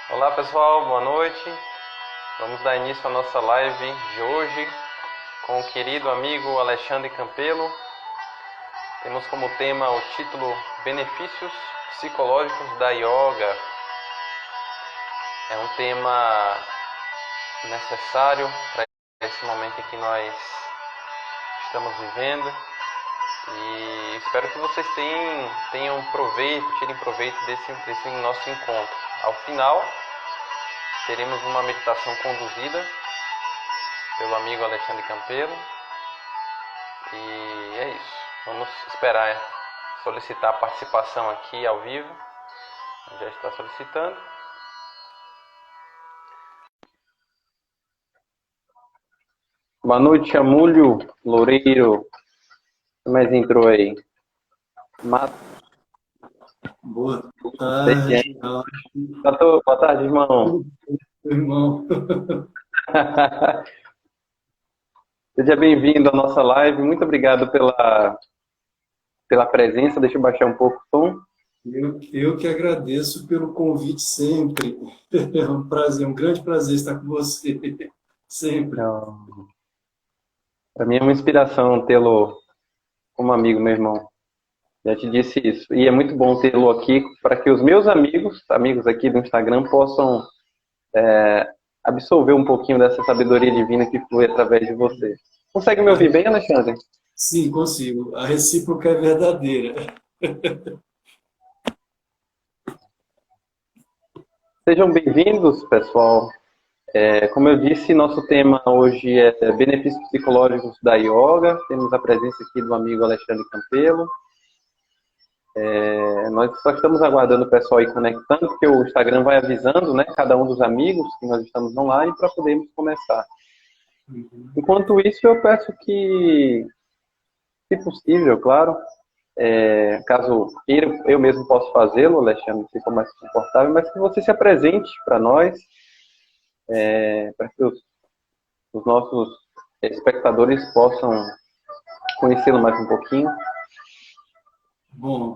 Olá pessoal, boa noite. Vamos dar início à nossa live de hoje com o querido amigo Alexandre Campelo. Temos como tema o título Benefícios Psicológicos da Yoga. É um tema necessário para esse momento em que nós estamos vivendo e espero que vocês tenham proveito, tirem proveito desse nosso encontro. Ao final, teremos uma meditação conduzida pelo amigo Alexandre Campelo. E é isso. Vamos esperar solicitar a participação aqui ao vivo. Já está solicitando. Boa noite, Amúlio Loureiro. Quem mais entrou aí? Mato. Boa tarde, Boa tarde, irmão. irmão. Seja bem-vindo à nossa live. Muito obrigado pela presença. Deixa eu baixar um pouco o som. Eu que agradeço pelo convite sempre. É um prazer, um grande prazer estar com você. Sempre. Para mim é uma inspiração tê-lo como amigo, meu irmão. Já te disse isso. E é muito bom tê-lo aqui para que os meus amigos aqui do Instagram, possam absorver um pouquinho dessa sabedoria divina que flui através de você. Consegue me A ouvir re- bem, Alexandre? Sim, consigo. A recíproca é verdadeira. Sejam bem-vindos, pessoal. Como eu disse, nosso tema hoje é benefícios psicológicos da yoga. Temos a presença aqui do amigo Alexandre Campelo. Nós só estamos aguardando o pessoal ir conectando, porque o Instagram vai avisando, né, cada um dos amigos que nós estamos online para podermos começar. Enquanto isso, eu peço que, se possível, claro, caso eu mesmo possa fazê-lo, Alexandre, se for mais confortável, mas que você se apresente para nós, para que os nossos espectadores possam conhecê-lo mais um pouquinho. Bom,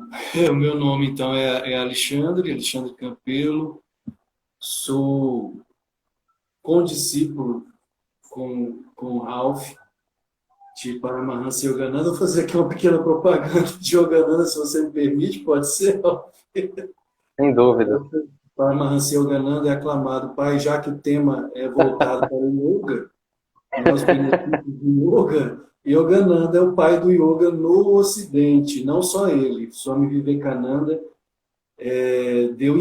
o meu nome então é Alexandre Campelo. Sou condiscípulo com o Ralph de Paramahansa Yogananda. Vou fazer aqui uma pequena propaganda de Yogananda, se você me permite, pode ser? Sem dúvida. Paramahansa Yogananda é aclamado pai, já que o tema é voltado para o yoga, né, os benefícios do yoga. Yogananda é o pai do yoga no Ocidente, não só ele. Swami Vivekananda deu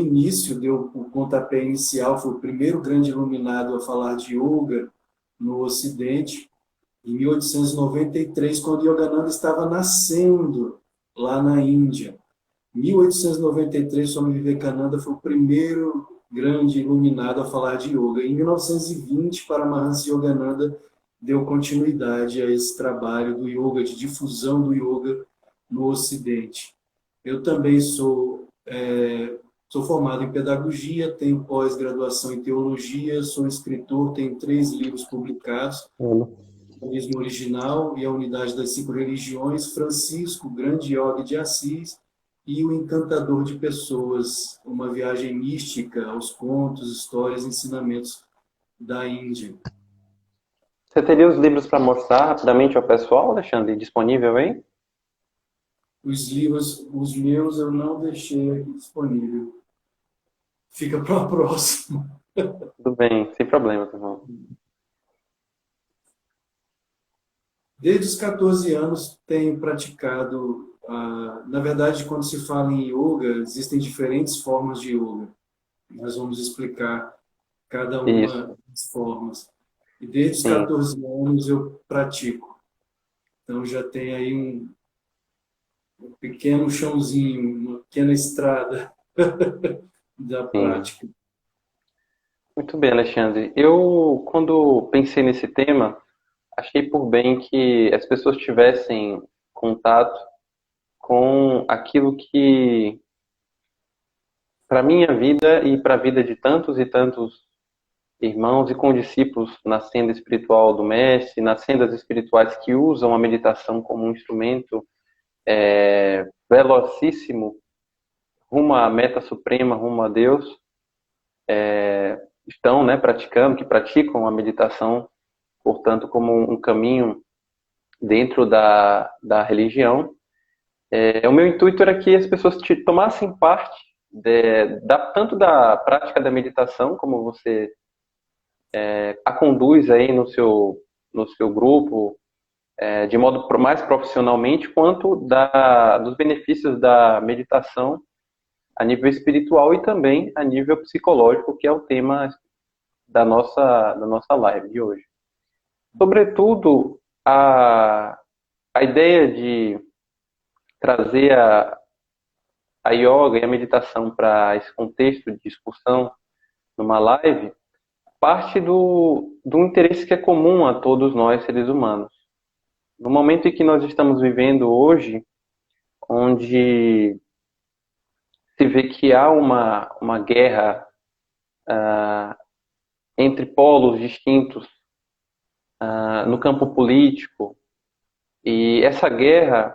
o pontapé inicial, foi o primeiro grande iluminado a falar de yoga no Ocidente, em 1893, quando Yogananda estava nascendo lá na Índia. Em 1893, Swami Vivekananda foi o primeiro grande iluminado a falar de yoga. Em 1920, Paramahansa Yogananda deu continuidade a esse trabalho do yoga, de difusão do yoga no Ocidente. Eu também sou formado em pedagogia, tenho pós-graduação em teologia, sou escritor, tenho 3 livros publicados: o Cristianismo Original e a Unidade das 5 Religiões, Francisco, Grande Yogi de Assis, e O Encantador de Pessoas, uma viagem mística aos contos, histórias e ensinamentos da Índia. Você teria os livros para mostrar rapidamente ao pessoal, Alexandre, disponível aí? Os livros, os meus, eu não deixei aqui disponível. Fica para a próxima. Tudo bem, sem problema, irmão. Desde os 14 anos tenho praticado, na verdade, quando se fala em yoga, existem diferentes formas de yoga. Nós vamos explicar cada uma Isso, das formas. E desde os sim. 14 anos eu pratico. Então já tem aí um pequeno chãozinho, uma pequena estrada da Sim. prática. Muito bem, Alexandre. Eu, quando pensei nesse tema, achei por bem que as pessoas tivessem contato com aquilo que, para minha vida e para a vida de tantos e tantos irmãos e condiscípulos na senda espiritual do Mestre, nas sendas espirituais que usam a meditação como um instrumento velocíssimo rumo à meta suprema, rumo a Deus, estão, né, praticando, que praticam a meditação, portanto, como um caminho dentro da religião. O meu intuito era que as pessoas tomassem parte tanto da prática da meditação, como você a conduz aí no seu grupo, de modo mais profissionalmente, quanto dos benefícios da meditação a nível espiritual e também a nível psicológico, que é o tema da nossa live de hoje. Sobretudo, a ideia de trazer a yoga e a meditação para esse contexto de discussão numa live parte do interesse que é comum a todos nós, seres humanos. No momento em que nós estamos vivendo hoje, onde se vê que há uma guerra entre polos distintos no campo político, e essa guerra,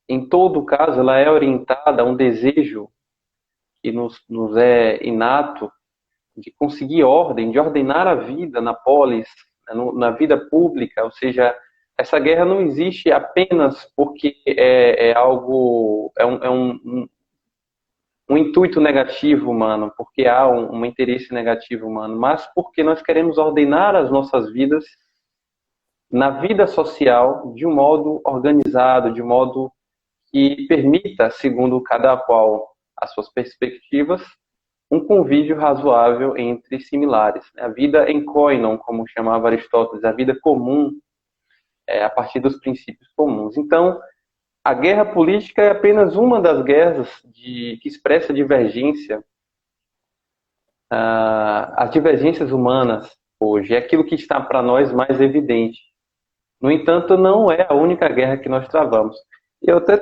em todo caso, ela é orientada a um desejo que nos é inato de conseguir ordem, de ordenar a vida na polis, na vida pública, ou seja, essa guerra não existe apenas porque é algo, um intuito negativo humano, porque há um interesse negativo humano, mas porque nós queremos ordenar as nossas vidas na vida social de um modo organizado, de um modo que permita, segundo cada qual as suas perspectivas, um convívio razoável entre similares. A vida em koinon, como chamava Aristóteles, a vida comum, a partir dos princípios comuns. Então, a guerra política é apenas uma das guerras que expressa divergência, as divergências humanas hoje, é aquilo que está para nós mais evidente. No entanto, não é a única guerra que nós travamos. Eu até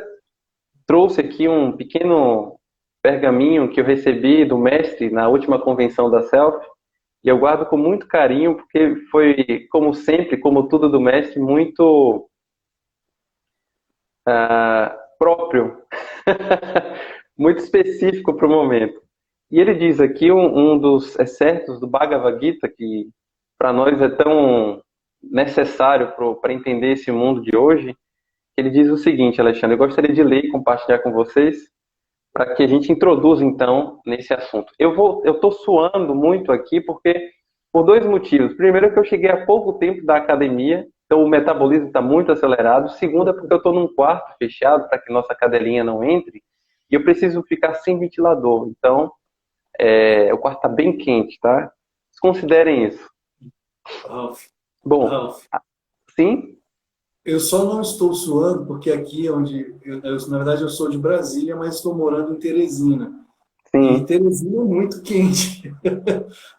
trouxe aqui um pequeno pergaminho que eu recebi do mestre na última convenção da Self, e eu guardo com muito carinho, porque foi, como sempre, como tudo do mestre, muito próprio, muito específico para o momento. E ele diz aqui um dos excertos do Bhagavad Gita, que para nós é tão necessário para entender esse mundo de hoje. Ele diz o seguinte, Alexandre, eu gostaria de ler e compartilhar com vocês, para que a gente introduza, então, nesse assunto. Eu estou suando muito aqui por dois motivos. Primeiro, é que eu cheguei há pouco tempo da academia, então o metabolismo está muito acelerado. Segundo, é porque eu estou num quarto fechado, para que nossa cadelinha não entre, e eu preciso ficar sem ventilador. Então, o quarto está bem quente, tá? Considerem isso. Ralph, Bom, Ralph, sim? eu só não estou suando porque aqui é onde, na verdade, eu sou de Brasília, mas estou morando em Teresina. E Sim. Teresina é muito quente.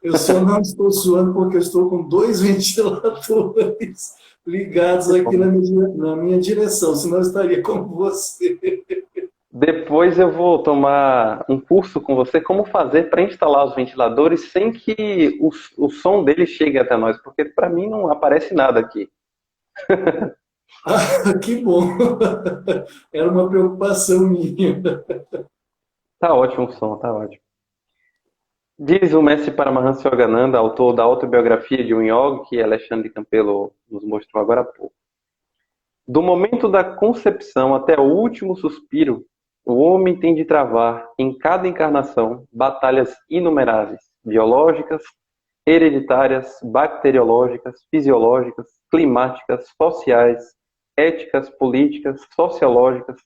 Eu só não estou suando porque eu estou com dois ventiladores ligados aqui na minha direção, senão eu estaria como você. Depois eu vou tomar um curso com você como fazer para instalar os ventiladores sem que o som deles chegue até nós, porque para mim não aparece nada aqui. Ah, que bom! Era uma preocupação minha. Tá ótimo o som, tá ótimo. Diz o mestre Paramahansa Yogananda, autor da autobiografia de um yogi, que Alexandre Campelo nos mostrou agora há pouco. Do momento da concepção até o último suspiro, o homem tem de travar, em cada encarnação, batalhas inumeráveis, biológicas, hereditárias, bacteriológicas, fisiológicas, climáticas, sociais, éticas, políticas, sociológicas,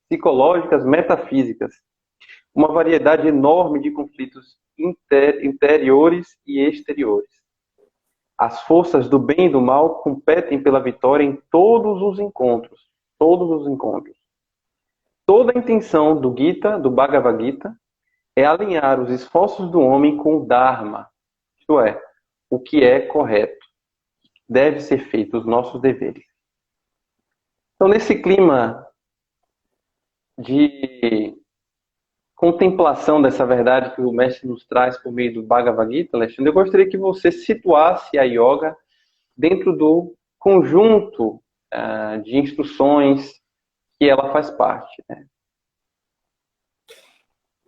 psicológicas, metafísicas. Uma variedade enorme de conflitos interiores e exteriores. As forças do bem e do mal competem pela vitória em todos os encontros. Todos os encontros. Toda a intenção do Gita, do Bhagavad Gita, é alinhar os esforços do homem com o Dharma, isto é, o que é correto. Deve ser feito os nossos deveres. Então, nesse clima de contemplação dessa verdade que o mestre nos traz por meio do Bhagavad Gita, Alexandre, eu gostaria que você situasse a yoga dentro do conjunto de instruções que ela faz parte, né?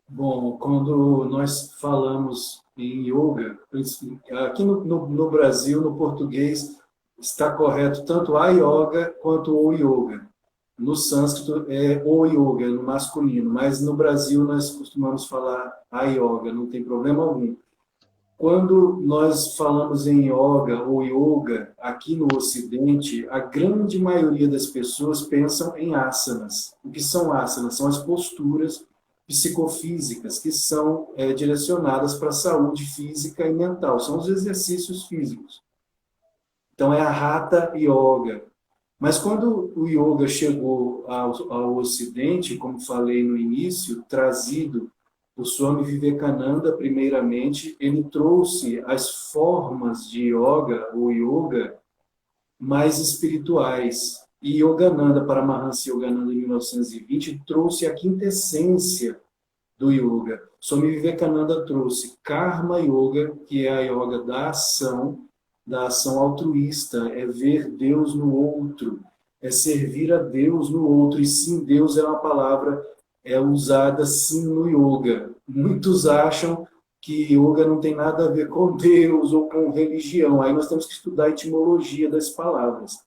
Bom, quando nós falamos em yoga. Aqui no Brasil, no português, está correto tanto a yoga quanto o yoga. No sânscrito é o yoga, no masculino, mas no Brasil nós costumamos falar a yoga, não tem problema algum. Quando nós falamos em yoga ou yoga aqui no Ocidente, a grande maioria das pessoas pensam em asanas. O que são asanas? São as posturas psicofísicas que são direcionadas para a saúde física e mental. São os exercícios físicos. Então é a Hatha Yoga. Mas quando o yoga chegou ao Ocidente, como falei no início, trazido o Swami Vivekananda, primeiramente, ele trouxe as formas de yoga, ou yoga, mais espirituais. E Yogananda, Paramahansa Yogananda, em 1920, trouxe a quintessência do yoga. Swami Vivekananda trouxe Karma Yoga, que é a yoga da ação altruísta, é ver Deus no outro, é servir a Deus no outro. E sim, Deus é uma palavra usada sim no yoga. Muitos acham que yoga não tem nada a ver com Deus ou com religião. Aí nós temos que estudar a etimologia das palavras.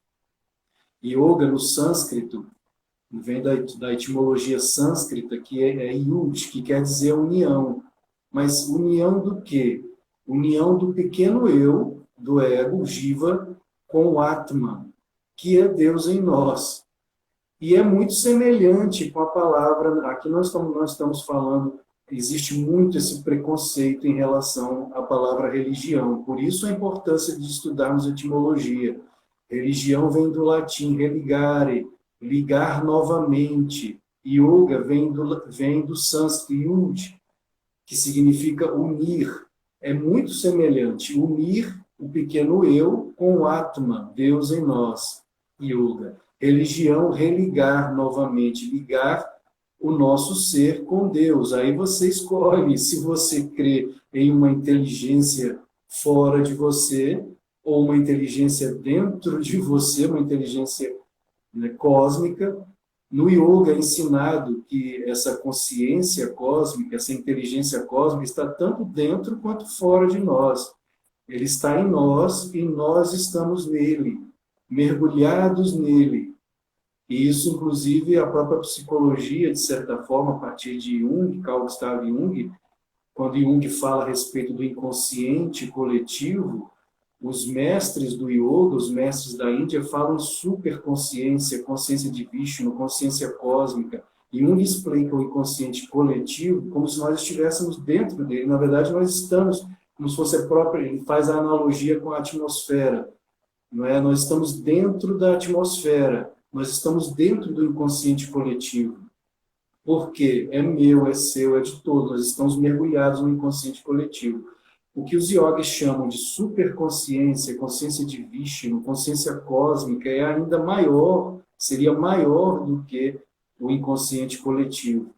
Yoga, no sânscrito, vem da etimologia sânscrita, que é yud, que quer dizer união. Mas união do quê? União do pequeno eu, do ego, jiva, com o Atman, que é Deus em nós. E é muito semelhante com a palavra, aqui nós estamos falando, existe muito esse preconceito em relação à palavra religião. Por isso a importância de estudarmos etimologia. Religião vem do latim religare, ligar novamente. Yoga vem do sânscrito yud, que significa unir. É muito semelhante, unir o pequeno eu com o Atman, Deus em nós. Yoga. Religião, religar novamente, ligar o nosso ser com Deus. Aí você escolhe se você crê em uma inteligência fora de você ou uma inteligência dentro de você, uma inteligência, né, cósmica. No yoga é ensinado que essa consciência cósmica, essa inteligência cósmica está tanto dentro quanto fora de nós. Ele está em nós e nós estamos nele, mergulhados nele. E isso, inclusive, a própria psicologia, de certa forma, a partir de Jung, Carl Gustav Jung, quando Jung fala a respeito do inconsciente coletivo, os mestres do yoga, os mestres da Índia, falam superconsciência, consciência de Vishnu, consciência cósmica. E Jung explica o inconsciente coletivo como se nós estivéssemos dentro dele. Na verdade, nós estamos, como se fosse a própria, ele faz a analogia com a atmosfera. Não é? Nós estamos dentro da atmosfera, nós estamos dentro do inconsciente coletivo. Porque é meu, é seu, é de todos, nós estamos mergulhados no inconsciente coletivo. O que os yogis chamam de superconsciência, consciência de Vishnu, consciência cósmica, é ainda maior, seria maior do que o inconsciente coletivo.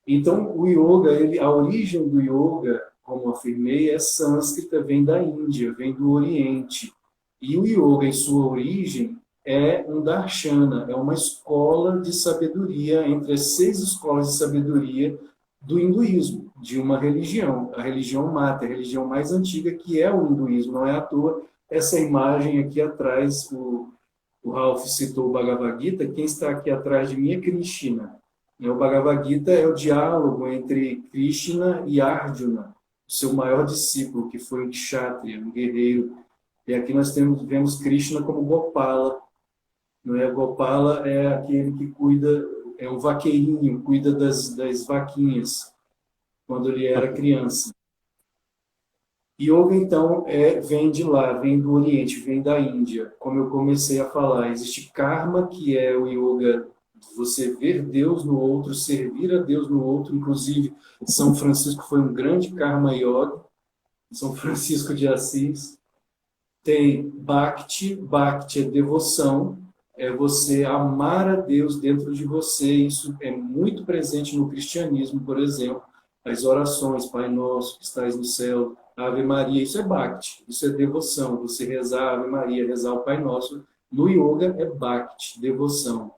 Então, o yoga, a origem do yoga, como afirmei, é sânscrita, vem da Índia, vem do Oriente. E o yoga, em sua origem, é um darshana, é uma escola de sabedoria, entre as 6 escolas de sabedoria do hinduísmo, de uma religião, a religião mata, a religião mais antiga, que é o hinduísmo. Não é à toa essa imagem aqui atrás, o Ralph citou o Bhagavad Gita, quem está aqui atrás de mim é Krishna. O Bhagavad Gita é o diálogo entre Krishna e Arjuna, o seu maior discípulo, que foi um kshatriya, um guerreiro. E aqui nós vemos Krishna como Gopala. Não é? Gopala é aquele que cuida, é o vaqueirinho, cuida das vaquinhas, quando ele era criança. Yoga, então, vem de lá, vem do Oriente, vem da Índia. Como eu comecei a falar, existe karma, que é o yoga, você ver Deus no outro, servir a Deus no outro. Inclusive, São Francisco foi um grande karma yoga, São Francisco de Assis. Tem Bhakti, Bhakti é devoção, é você amar a Deus dentro de você. Isso é muito presente no cristianismo, por exemplo. As orações, Pai Nosso, que estais no céu, Ave Maria, isso é Bhakti, isso é devoção. Você rezar Ave Maria, rezar o Pai Nosso. No yoga é Bhakti, devoção.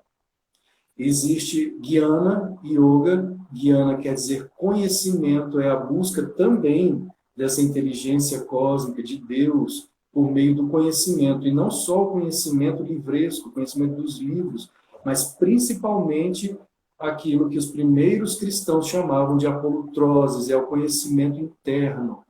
Existe Jnana Yoga. Jnana quer dizer conhecimento, é a busca também dessa inteligência cósmica de Deus por meio do conhecimento, e não só o conhecimento livresco, o conhecimento dos livros, mas principalmente aquilo que os primeiros cristãos chamavam de apolutroses, é o conhecimento interno,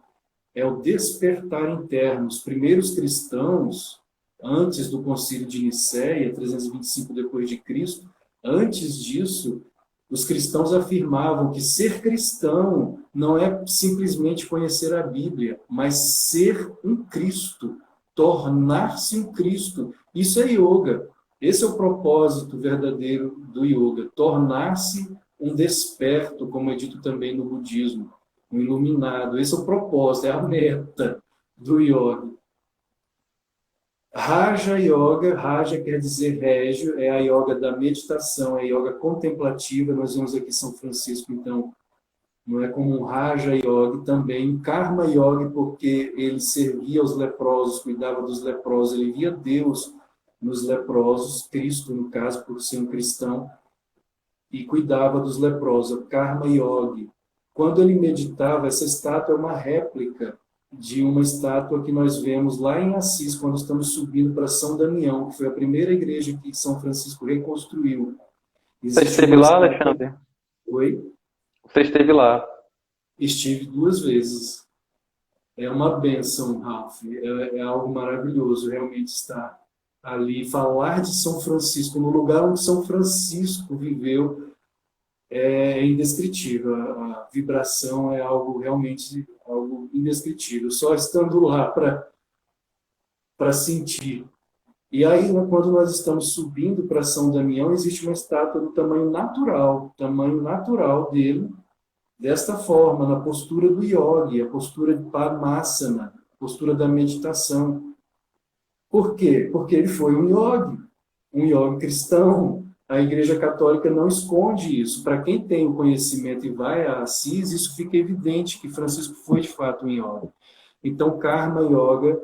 é o despertar interno. Os primeiros cristãos, antes do Concílio de Nicéia, 325 depois de Cristo, antes disso, os cristãos afirmavam que ser cristão não é simplesmente conhecer a Bíblia, mas ser um Cristo, tornar-se um Cristo. Isso é yoga. Esse é o propósito verdadeiro do yoga, tornar-se um desperto, como é dito também no budismo, um iluminado. Esse é o propósito, é a meta do yoga. Raja Yoga, Raja quer dizer régio, é a yoga da meditação, é a yoga contemplativa. Nós vemos aqui São Francisco, então, não é como um Raja Yoga, também Karma Yoga, porque ele servia aos leprosos, cuidava dos leprosos, ele via Deus nos leprosos, Cristo, no caso, por ser um cristão, e cuidava dos leprosos, Karma Yoga. Quando ele meditava, essa estátua é uma réplica de uma estátua que nós vemos lá em Assis, quando estamos subindo para São Damião, que foi a primeira igreja que São Francisco reconstruiu. Você esteve lá, Alexandre? Oi? Você esteve lá? Estive 2 vezes. É uma bênção, Ralph. É algo maravilhoso, realmente estar ali. Falar de São Francisco, no lugar onde São Francisco viveu, é indescritível. A vibração é algo realmente algo indescritível. Só estando lá para sentir. E aí, quando nós estamos subindo para São Damião, existe uma estátua do tamanho natural dele, desta forma, na postura do yogi, a postura de Padmasana, a postura da meditação. Por quê? Porque ele foi um yogi cristão. A Igreja Católica não esconde isso. Para quem tem o conhecimento e vai a Assis, isso fica evidente que Francisco foi de fato um yogi. Então, Karma Yoga,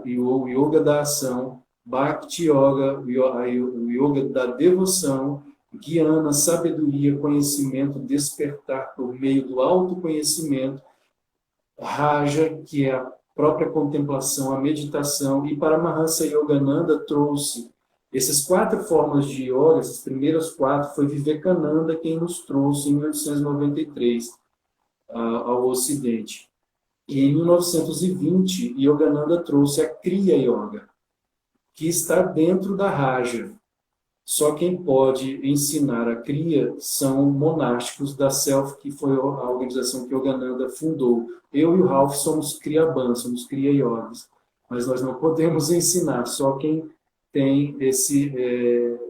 o yoga da ação, Bhakti Yoga, o yoga da devoção, Guiana, sabedoria, conhecimento, despertar por meio do autoconhecimento, Raja, que é a própria contemplação, a meditação, e Paramahansa Yogananda trouxe essas 4 formas de yoga, essas primeiras 4, foi Vivekananda quem nos trouxe em 1893 ao Ocidente. E em 1920, Yogananda trouxe a Kriya Yoga, que está dentro da Raja. Só quem pode ensinar a Kriya são monásticos da Self, que foi a organização que Yogananda fundou. Eu e o Ralph somos Kriyaban, somos Kriya Yogis, mas nós não podemos ensinar, só quem tem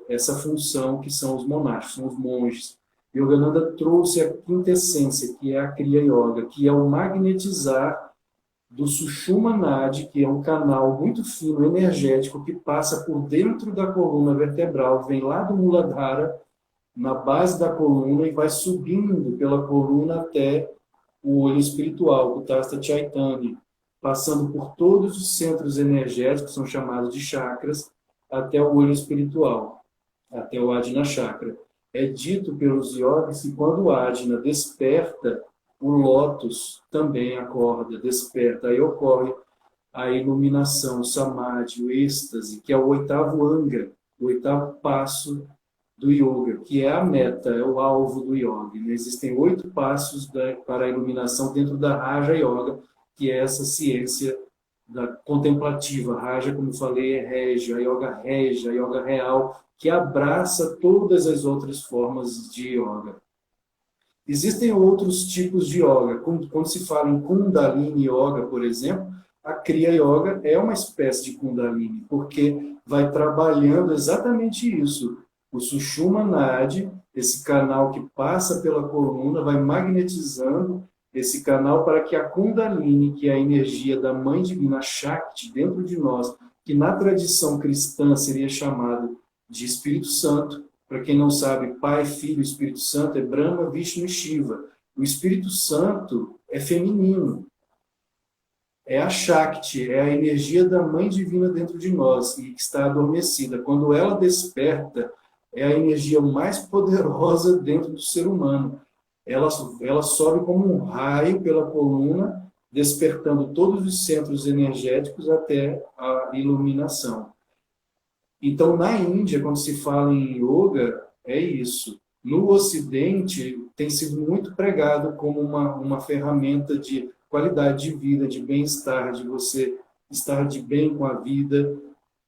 essa função, que são os monásticos, são os monges. Yogananda trouxe a quintessência, que é a Kriya Yoga, que é o magnetizar do Sushumna Nadi, que é um canal muito fino, energético, que passa por dentro da coluna vertebral, vem lá do Muladhara, na base da coluna, e vai subindo pela coluna até o olho espiritual, o Tasta Chaitanya, passando por todos os centros energéticos, que são chamados de chakras, até o olho espiritual, até o Ajna Chakra. É dito pelos yogis que quando o Ajna desperta, o lótus também acorda, desperta. Aí ocorre a iluminação, o samadhi, o êxtase, que é o 8º anga, o 8º passo do yoga, que é a meta, é o alvo do yoga. Existem 8 passos para a iluminação dentro da Raja Yoga, que é essa ciência da contemplativa. Raja, como falei, é régia, a yoga real, que abraça todas as outras formas de yoga. Existem outros tipos de yoga. Quando se fala em Kundalini Yoga, por exemplo, a Kriya Yoga é uma espécie de Kundalini, porque vai trabalhando exatamente isso. O Sushumna Nadi, esse canal que passa pela coluna, vai magnetizando esse canal para que a Kundalini, que é a energia da Mãe Divina Shakti dentro de nós, que na tradição cristã seria chamado de Espírito Santo. Para quem não sabe, Pai, Filho e Espírito Santo é Brahma, Vishnu e Shiva. O Espírito Santo é feminino. É a Shakti, é a energia da Mãe Divina dentro de nós e que está adormecida. Quando ela desperta, é a energia mais poderosa dentro do ser humano. Ela sobe como um raio pela coluna, despertando todos os centros energéticos até a iluminação. Então, na Índia, quando se fala em yoga, é isso. No Ocidente, tem sido muito pregado como uma ferramenta de qualidade de vida, de bem-estar, de você estar de bem com a vida,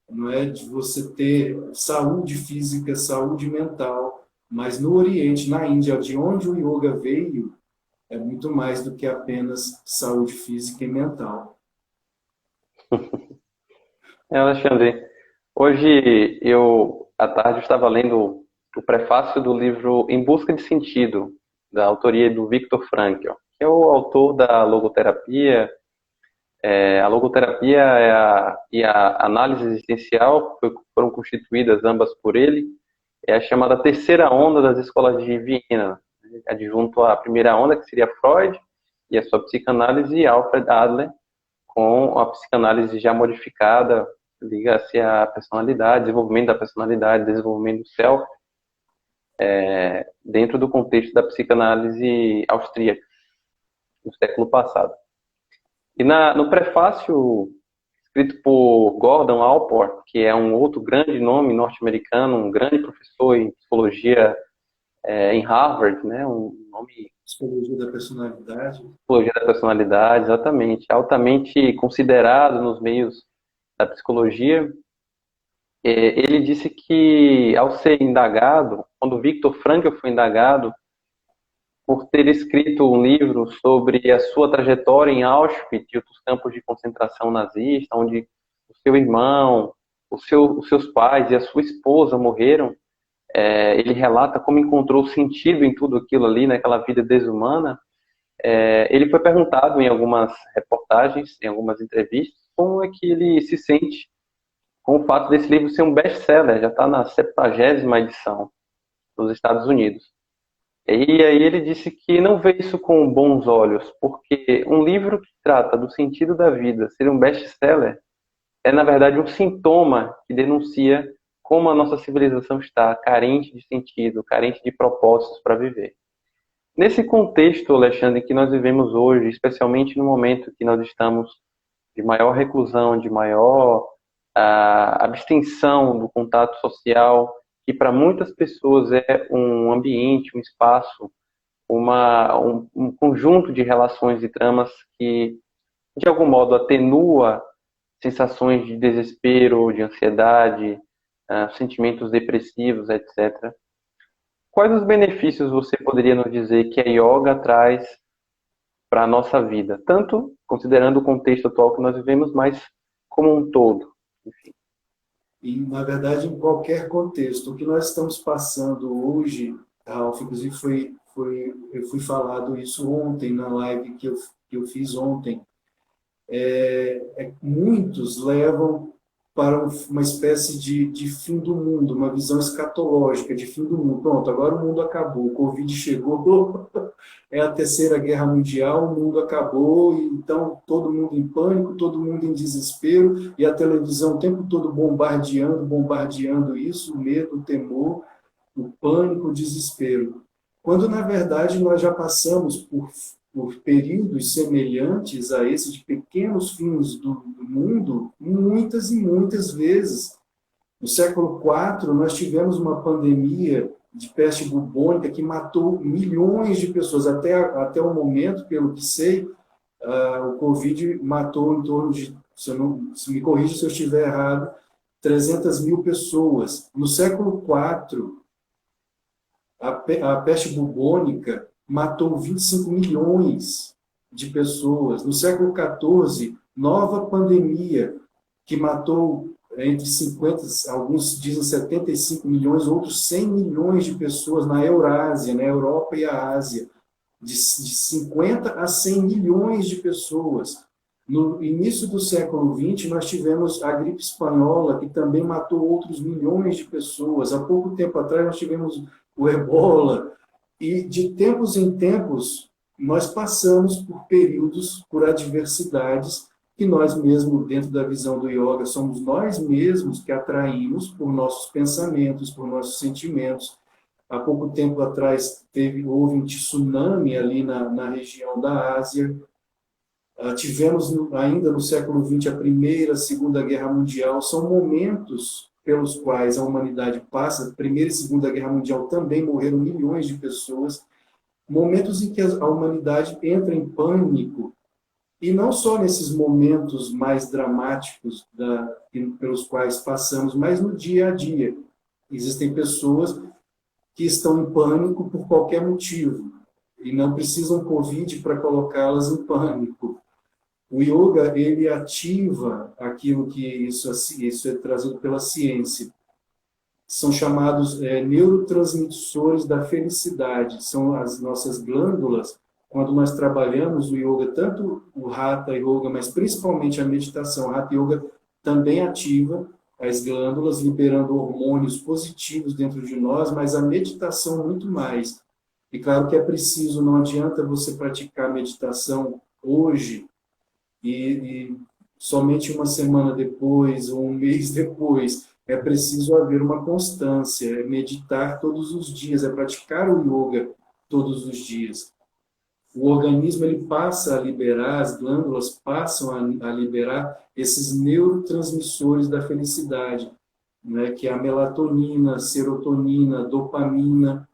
não é? De você ter saúde física, saúde mental. Mas no Oriente, na Índia, de onde o yoga veio, é muito mais do que apenas saúde física e mental. Alexandre, hoje à tarde, estava lendo o prefácio do livro Em Busca de Sentido, da autoria do Viktor Frankl, que é o autor da logoterapia. A logoterapia e a análise existencial foram constituídas ambas por ele. É a chamada terceira onda das escolas de Viena, adjunto à primeira onda, que seria Freud, e a sua psicanálise, e Alfred Adler, com a psicanálise já modificada, liga-se à personalidade, desenvolvimento da personalidade, desenvolvimento do self, dentro do contexto da psicanálise austríaca, do século passado. E no prefácio escrito por Gordon Allport, que é um outro grande nome norte-americano, um grande professor em psicologia em Harvard, né, um nome... Psicologia da personalidade. Psicologia da personalidade, exatamente. Altamente considerado nos meios da psicologia. Ele disse que, ao ser indagado, quando Viktor Frankl foi indagado por ter escrito um livro sobre a sua trajetória em Auschwitz e outros campos de concentração nazista, onde o seu irmão, os seus pais e a sua esposa morreram, ele relata como encontrou sentido em tudo aquilo ali, naquela vida desumana. Ele foi perguntado em algumas reportagens, em algumas entrevistas, como é que ele se sente com o fato desse livro ser um best-seller, já está na 70ª edição nos Estados Unidos. E aí ele disse que não vê isso com bons olhos, porque um livro que trata do sentido da vida ser um best-seller é, na verdade, um sintoma que denuncia como a nossa civilização está carente de sentido, carente de propósitos para viver. Nesse contexto, Alexandre, que nós vivemos hoje, especialmente no momento que nós estamos de maior reclusão, de maior abstenção do contato social, que para muitas pessoas é um ambiente, um espaço, um conjunto de relações e tramas que, de algum modo, atenua sensações de desespero, de ansiedade, sentimentos depressivos, etc. Quais os benefícios você poderia nos dizer que a yoga traz para a nossa vida? Tanto considerando o contexto atual que nós vivemos, mas como um todo. Enfim. E, na verdade, em qualquer contexto. O que nós estamos passando hoje, Ralf, inclusive eu fui falado isso ontem, na live que eu fiz ontem, muitos levam para uma espécie de fim do mundo, uma visão escatológica de fim do mundo. Pronto, agora o mundo acabou, o Covid chegou, é a terceira guerra mundial, o mundo acabou, então todo mundo em pânico, todo mundo em desespero, e a televisão o tempo todo bombardeando isso, o medo, o temor, o pânico, o desespero. Quando, na verdade, nós já passamos por períodos semelhantes a esse de pequenos fins do mundo, muitas e muitas vezes. No século IV, nós tivemos uma pandemia de peste bubônica que matou milhões de pessoas. Até o momento, pelo que sei, o Covid matou em torno de, se me corrija se eu estiver errado, 300 mil pessoas. No século IV, a peste bubônica matou 25 milhões de pessoas. No século XIV, nova pandemia que matou entre 50, alguns dizem 75 milhões, outros 100 milhões de pessoas na Eurásia, na Europa e a Ásia. De 50 a 100 milhões de pessoas. No início do século XX, nós tivemos a gripe espanhola, que também matou outros milhões de pessoas. Há pouco tempo atrás, nós tivemos o ebola. E de tempos em tempos, nós passamos por períodos, por adversidades, que nós mesmos, dentro da visão do yoga, somos nós mesmos que atraímos por nossos pensamentos, por nossos sentimentos. Há pouco tempo atrás houve um tsunami ali na região da Ásia. Tivemos ainda no século XX a Primeira, a Segunda Guerra Mundial, são momentos pelos quais a humanidade passa. Primeira e Segunda Guerra Mundial também morreram milhões de pessoas, momentos em que a humanidade entra em pânico, e não só nesses momentos mais dramáticos pelos quais passamos, mas no dia a dia. Existem pessoas que estão em pânico por qualquer motivo, e não precisam Covid para colocá-las em pânico. O yoga, ele ativa aquilo que isso é trazido pela ciência. São chamados neurotransmissores da felicidade. São as nossas glândulas, quando nós trabalhamos o yoga, tanto o Hatha Yoga, mas principalmente a meditação. O Hatha Yoga também ativa as glândulas, liberando hormônios positivos dentro de nós, mas a meditação muito mais. E claro que é preciso, não adianta você praticar meditação hoje e somente uma semana depois ou um mês depois. É preciso haver uma constância, é meditar todos os dias, é praticar o yoga todos os dias. O organismo ele passa a liberar, as glândulas passam a liberar esses neurotransmissores da felicidade, né, que é a melatonina, a serotonina, a dopamina,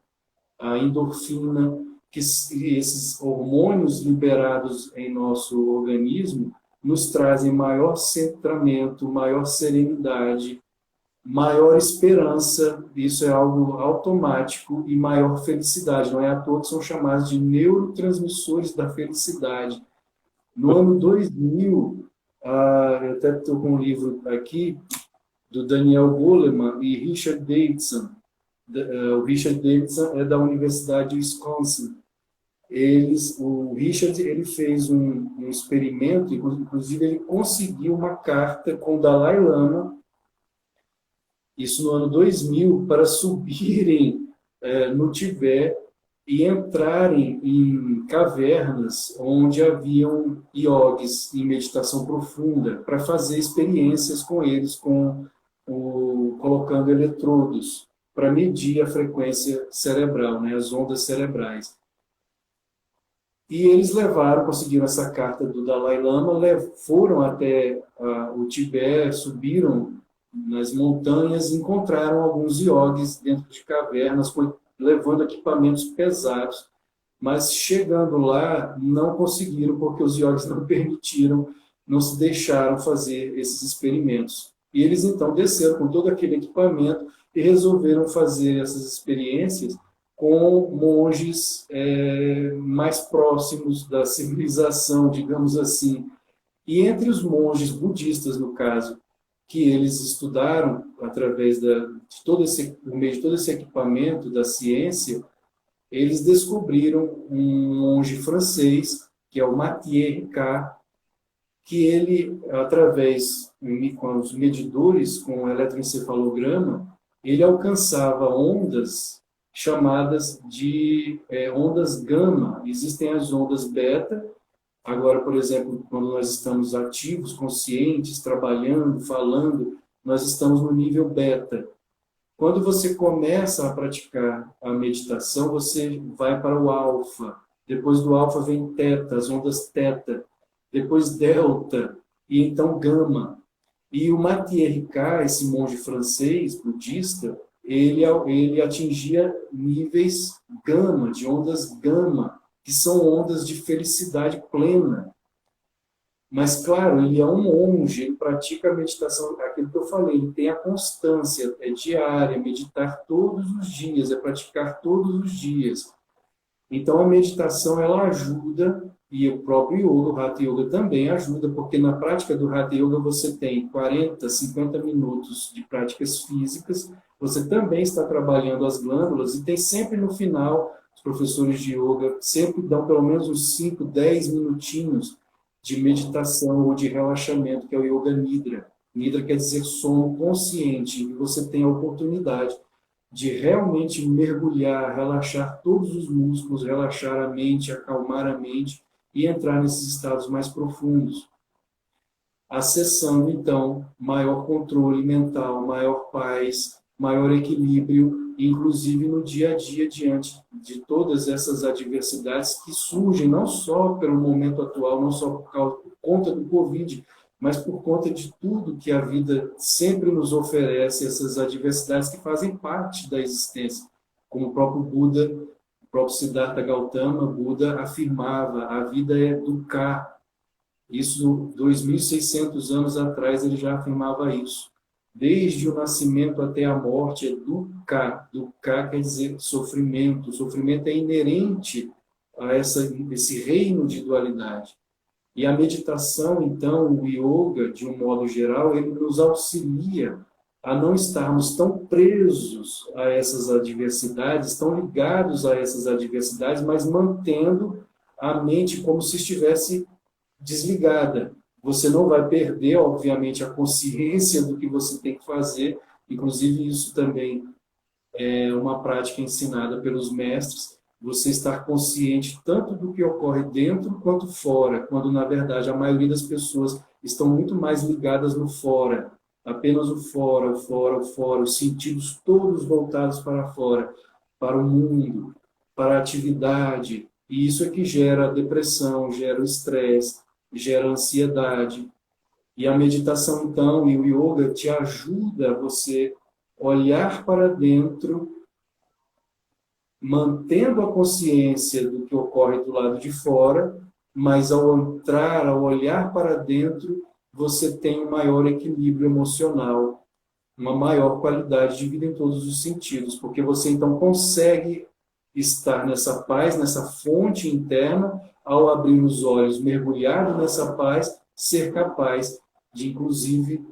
a endorfina, que esses hormônios liberados em nosso organismo nos trazem maior centramento, maior serenidade, maior esperança. Isso é algo automático, e maior felicidade. Não é à toa que são chamados de neurotransmissores da felicidade. No ano 2000, eu até estou com um livro aqui, do Daniel Goleman e Richard Davidson. O Richard Davidson é da Universidade de Wisconsin. O Richard ele fez um experimento, inclusive ele conseguiu uma carta com o Dalai Lama, isso no ano 2000, para subirem no Tibete e entrarem em cavernas onde haviam yogis em meditação profunda, para fazer experiências com eles, colocando eletrodos, para medir a frequência cerebral, né, as ondas cerebrais. E eles conseguiram essa carta do Dalai Lama, foram até o Tibete, subiram nas montanhas, encontraram alguns yogis dentro de cavernas, levando equipamentos pesados, mas chegando lá, não conseguiram, porque os yogis não permitiram, não se deixaram fazer esses experimentos. E eles, então, desceram com todo aquele equipamento e resolveram fazer essas experiências com monges mais próximos da civilização, digamos assim. E entre os monges budistas, no caso, que eles estudaram através por meio de todo esse equipamento da ciência, eles descobriram um monge francês, que é o Mathieu Ricard, que ele, com os medidores, com o eletroencefalograma, ele alcançava ondas chamadas de ondas gama. Existem as ondas beta. Agora, por exemplo, quando nós estamos ativos, conscientes, trabalhando, falando, nós estamos no nível beta. Quando você começa a praticar a meditação, você vai para o alfa. Depois do alfa vem teta, as ondas teta. Depois delta, e então gama. E o Mathieu Ricard, esse monge francês, budista, ele atingia níveis gama, de ondas gama, que são ondas de felicidade plena. Mas, claro, ele é um monge, ele pratica a meditação, aquilo que eu falei, ele tem a constância, é diária, meditar todos os dias, é praticar todos os dias. Então, a meditação, ela ajuda, e o próprio yoga, o Hatha Yoga também ajuda, porque na prática do Hatha Yoga você tem 40, 50 minutos de práticas físicas, você também está trabalhando as glândulas, e tem sempre no final, os professores de yoga sempre dão pelo menos uns 5, 10 minutinhos de meditação ou de relaxamento, que é o Yoga Nidra. Nidra quer dizer sono consciente, e você tem a oportunidade de realmente mergulhar, relaxar todos os músculos, relaxar a mente, acalmar a mente e entrar nesses estados mais profundos, acessando, então, maior controle mental, maior paz, maior equilíbrio, inclusive no dia a dia, diante de todas essas adversidades que surgem, não só pelo momento atual, não só por conta do Covid, mas por conta de tudo que a vida sempre nos oferece, essas adversidades que fazem parte da existência. Como o próprio Buda, o próprio Siddhartha Gautama, Buda afirmava, a vida é dukkha. Isso, 2.600 anos atrás, ele já afirmava isso. Desde o nascimento até a morte é dukkha. Dukkha quer dizer sofrimento. O sofrimento é inerente a esse reino de dualidade. E a meditação, então, o yoga, de um modo geral, ele nos auxilia a não estarmos tão presos a essas adversidades, tão ligados a essas adversidades, mas mantendo a mente como se estivesse desligada. Você não vai perder, obviamente, a consciência do que você tem que fazer. Inclusive, isso também é uma prática ensinada pelos mestres, você estar consciente tanto do que ocorre dentro quanto fora, quando, na verdade, a maioria das pessoas estão muito mais ligadas no fora, apenas o fora, o fora, o fora, os sentidos todos voltados para fora, para o mundo, para a atividade, e isso é que gera depressão, gera o estresse, gera ansiedade. E a meditação, então, e o yoga te ajuda a você olhar para dentro, mantendo a consciência do que ocorre do lado de fora, mas ao entrar, ao olhar para dentro, você tem um maior equilíbrio emocional, uma maior qualidade de vida em todos os sentidos, porque você então consegue estar nessa paz, nessa fonte interna, ao abrir os olhos, mergulhado nessa paz, ser capaz de, inclusive,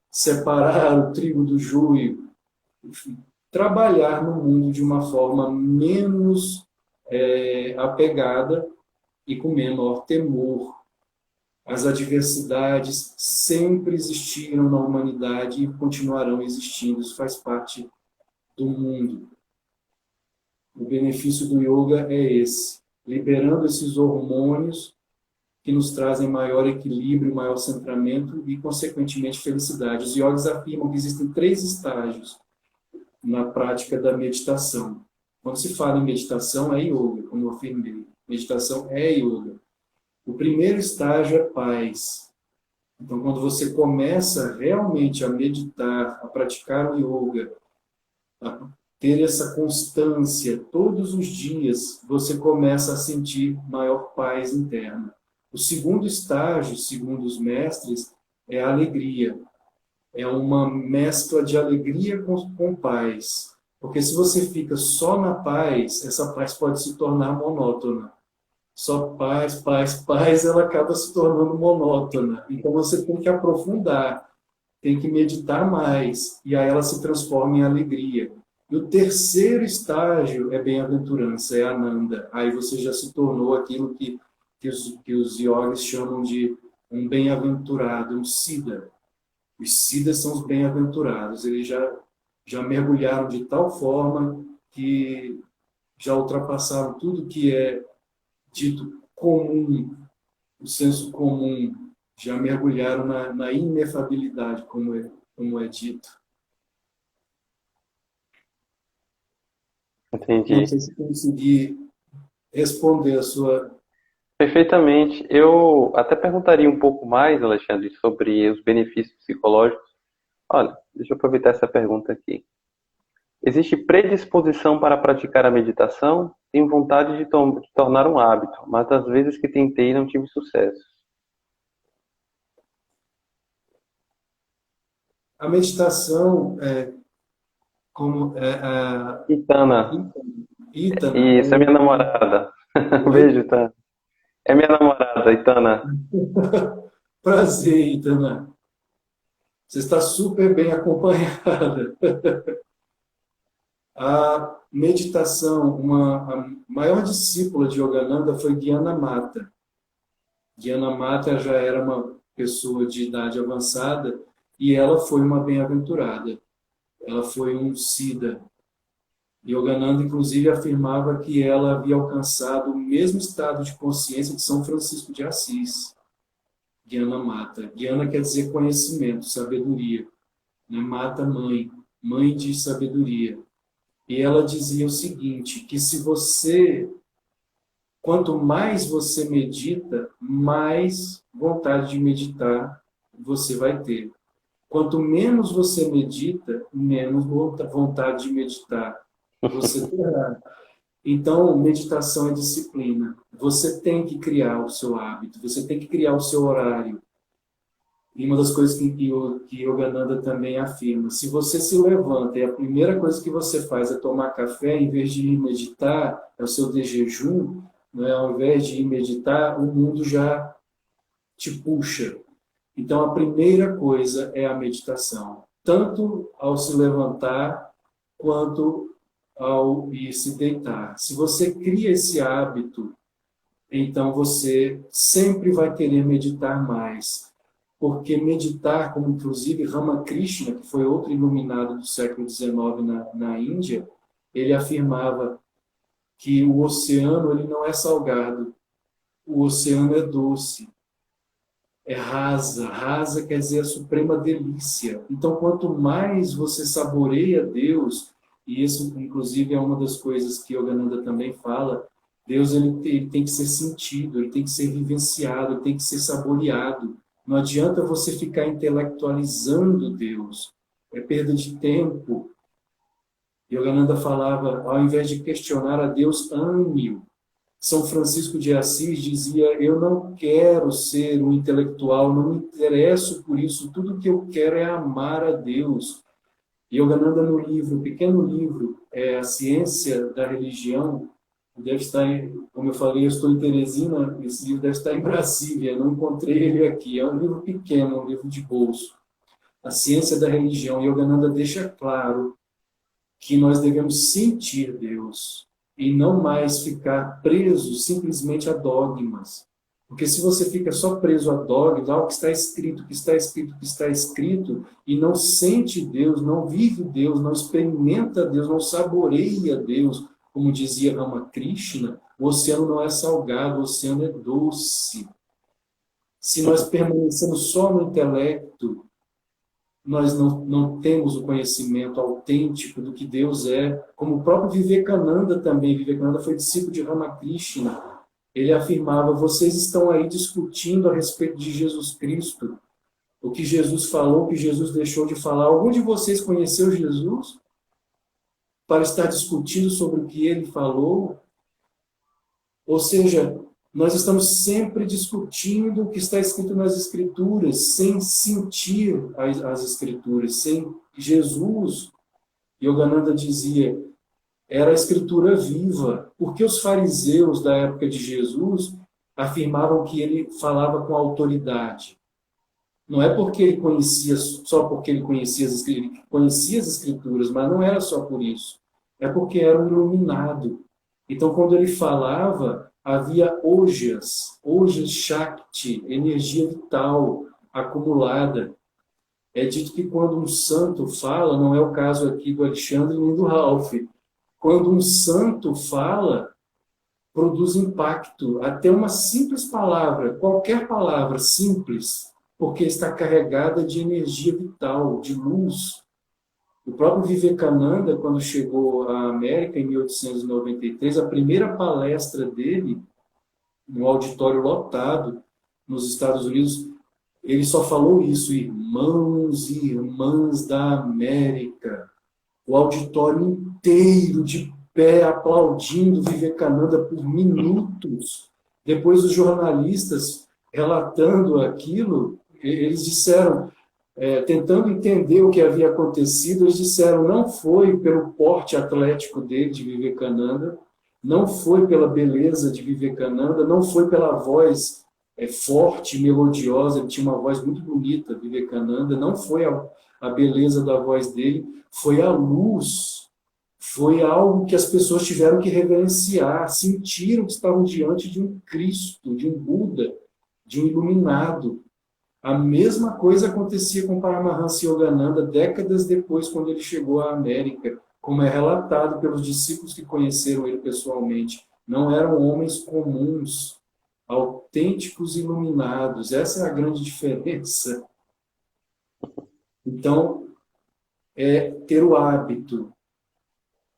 separar o trigo do joio, trabalhar no mundo de uma forma menos apegada e com menor temor. As adversidades sempre existiram na humanidade e continuarão existindo. Isso faz parte do mundo. O benefício do yoga é esse, liberando esses hormônios que nos trazem maior equilíbrio, maior centramento e, consequentemente, felicidade. Os yogis afirmam que existem 3 estágios na prática da meditação. Quando se fala em meditação, é yoga, como eu afirmei. Meditação é yoga. O primeiro estágio é paz. Então, quando você começa realmente a meditar, a praticar o yoga, a ter essa constância todos os dias, você começa a sentir maior paz interna. O segundo estágio, segundo os mestres, é a alegria. É uma mescla de alegria com paz. Porque se você fica só na paz, essa paz pode se tornar monótona. Só paz, paz, paz, ela acaba se tornando monótona. Então você tem que aprofundar, tem que meditar mais, e aí ela se transforma em alegria. E o terceiro estágio é bem-aventurança, é Ananda. Aí você já se tornou aquilo que os yogis chamam de um bem-aventurado, um siddha. Os siddhas são os bem-aventurados. Eles já mergulharam de tal forma que já ultrapassaram tudo que é dito comum, o senso comum. Já mergulharam na inefabilidade, como é dito. Não Entendi. sei se consegui responder a sua... Perfeitamente. Eu até perguntaria um pouco mais, Alexandre, sobre os benefícios psicológicos. Olha, deixa eu aproveitar essa pergunta aqui. Existe predisposição para praticar a meditação? Tenho vontade de tornar um hábito, mas às vezes que tentei não tive sucesso. A meditação é como... Itana, Itana, isso é minha namorada. oi? Beijo, Itana. É minha namorada, Itana. Prazer, Itana. Você está super bem acompanhada. A meditação, a maior discípula de Yogananda foi Gyanamata. Gyanamata já era uma pessoa de idade avançada e ela foi uma bem-aventurada. Ela foi um siddha. Yogananda, inclusive, afirmava que ela havia alcançado o mesmo estado de consciência de São Francisco de Assis. Gyana Mata. Gyana quer dizer conhecimento, sabedoria. Né? Mata, mãe. mãe de sabedoria. E ela dizia o seguinte, que se você, quanto mais você medita, mais vontade de meditar você vai ter. Quanto menos você medita, menos vontade de meditar você terá. Então, meditação é disciplina. Você tem que criar o seu hábito, você tem que criar o seu horário. E uma das coisas que Yogananda também afirma, se você se levanta e a primeira coisa que você faz é tomar café, em vez de ir meditar, é o seu de jejum, né? Ao invés de ir meditar, o mundo já te puxa. Então, a primeira coisa é a meditação, tanto ao se levantar quanto ao ir se deitar. Se você cria esse hábito, então você sempre vai querer meditar mais. Porque meditar, como inclusive Ramakrishna, que foi outro iluminado do século XIX na Índia, ele afirmava que o oceano ele não é salgado, o oceano é doce. É rasa. Rasa quer dizer a suprema delícia. Então, quanto mais você saboreia Deus, e isso, inclusive, é uma das coisas que Yogananda também fala, Deus ele tem que ser sentido, ele tem que ser vivenciado, ele tem que ser saboreado. Não adianta você ficar intelectualizando Deus. É perda de tempo. Yogananda falava, ao invés de questionar a Deus, ame-o. São Francisco de Assis dizia, eu não quero ser um intelectual, não me interesso por isso, tudo que eu quero é amar a Deus. E Yogananda no livro, pequeno livro, A Ciência da Religião, deve estar, como eu falei, eu estou em Teresina, esse livro deve estar em Brasília, não encontrei ele aqui, é um livro pequeno, um livro de bolso. A Ciência da Religião, Yogananda deixa claro que nós devemos sentir Deus, e não mais ficar preso simplesmente a dogmas. Porque se você fica só preso a dogmas, ao que está escrito, que está escrito, que está escrito, e não sente Deus, não vive Deus, não experimenta Deus, não saboreia Deus, como dizia Ramakrishna, o oceano não é salgado, o oceano é doce. Se nós permanecemos só no intelecto, nós não temos o conhecimento autêntico do que Deus é, como o próprio Vivekananda também. Vivekananda foi discípulo de Ramakrishna. Ele afirmava, vocês estão aí discutindo a respeito de Jesus Cristo, o que Jesus falou, o que Jesus deixou de falar. Algum de vocês conheceu Jesus para estar discutindo sobre o que ele falou? Ou seja, nós estamos sempre discutindo o que está escrito nas Escrituras, sem sentir as Escrituras, sem Jesus. Yogananda dizia, era a Escritura viva, porque os fariseus da época de Jesus afirmavam que ele falava com autoridade. Não é porque ele conhecia, só porque ele conhecia as Escrituras, mas não era só por isso. É porque era um iluminado. Então, quando ele falava, havia ojas Shakti, energia vital acumulada. É dito que quando um santo fala, não é o caso aqui do Alexandre nem do Ralph, quando um santo fala, produz impacto. Até uma simples palavra, qualquer palavra simples, porque está carregada de energia vital, de luz. O próprio Vivekananda, quando chegou à América em 1893, a primeira palestra dele, no auditório lotado, nos Estados Unidos, ele só falou isso, irmãos e irmãs da América. O auditório inteiro de pé, aplaudindo Vivekananda por minutos. Depois os jornalistas, relatando aquilo, eles disseram, tentando entender o que havia acontecido, eles disseram, não foi pelo porte atlético dele, de Vivekananda, não foi pela beleza de Vivekananda, não foi pela voz forte, melodiosa, ele tinha uma voz muito bonita, Vivekananda, não foi a beleza da voz dele, foi a luz, foi algo que as pessoas tiveram que reverenciar, sentiram que estavam diante de um Cristo, de um Buda, de um iluminado. A mesma coisa acontecia com Paramahansa Yogananda décadas depois, quando ele chegou à América, como é relatado pelos discípulos que conheceram ele pessoalmente. Não eram homens comuns, autênticos iluminados. Essa é a grande diferença. Então, é ter o hábito,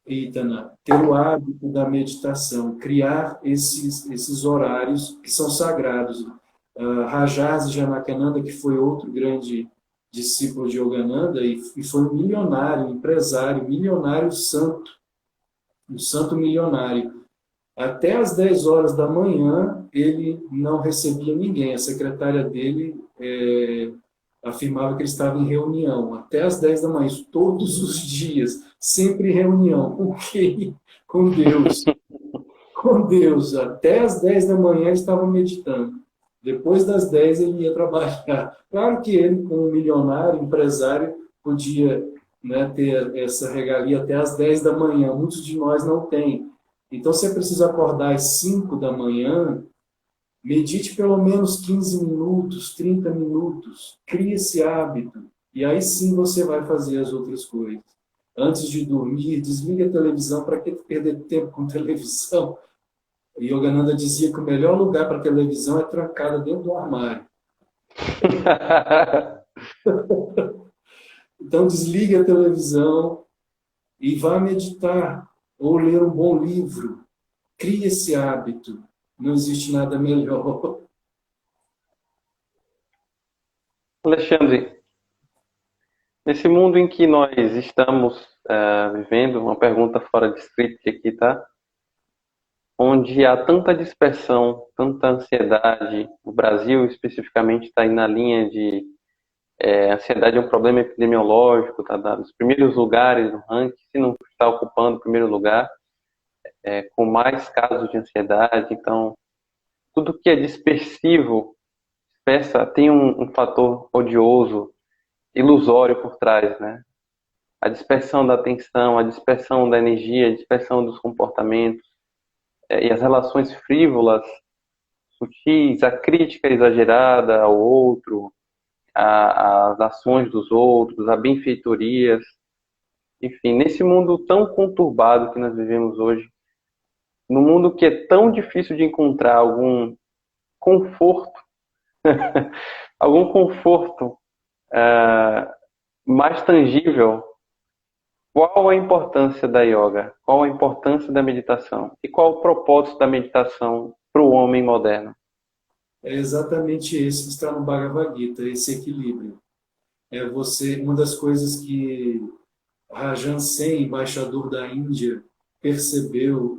Itana, ter o hábito da meditação, criar esses horários que são sagrados. Rajarsi Janakananda, que foi outro grande discípulo de Yogananda e foi um milionário, um empresário, milionário santo, um santo milionário. Até às 10 horas da manhã, ele não recebia ninguém. A secretária dele afirmava que ele estava em reunião. Até às 10 da manhã, isso todos os dias, sempre em reunião. Com quem? Com Deus. Com Deus. Até às 10 da manhã, ele estava meditando. Depois das 10, ele ia trabalhar. Claro que ele, como milionário, empresário, podia, né, ter essa regalia até às 10 da manhã. Muitos de nós não têm. Então, você precisa acordar às 5 da manhã, medite pelo menos 15 minutos, 30 minutos, crie esse hábito, e aí sim você vai fazer as outras coisas. Antes de dormir, desligue a televisão, para que perder tempo com televisão? E Yogananda dizia que o melhor lugar para a televisão é trancada dentro do armário. Então, desligue a televisão e vá meditar, ou ler um bom livro. Crie esse hábito. Não existe nada melhor. Alexandre, nesse mundo em que nós estamos vivendo, uma pergunta fora de script aqui, tá? Onde há tanta dispersão, tanta ansiedade, o Brasil especificamente está aí na linha de ansiedade é um problema epidemiológico, está nos primeiros lugares no ranking, se não está ocupando o primeiro lugar, com mais casos de ansiedade. Então, tudo que é dispersivo, tem um fator odioso, ilusório por trás, né? A dispersão da atenção, a dispersão da energia, a dispersão dos comportamentos, e as relações frívolas, sutis, a crítica exagerada ao outro, as ações dos outros, a benfeitorias. Enfim, nesse mundo tão conturbado que nós vivemos hoje, no mundo que é tão difícil de encontrar algum conforto, algum conforto mais tangível, qual a importância da yoga? Qual a importância da meditação? E qual o propósito da meditação para o homem moderno? É exatamente esse que está no Bhagavad Gita, esse equilíbrio. Uma das coisas que Rajan Sen, embaixador da Índia, percebeu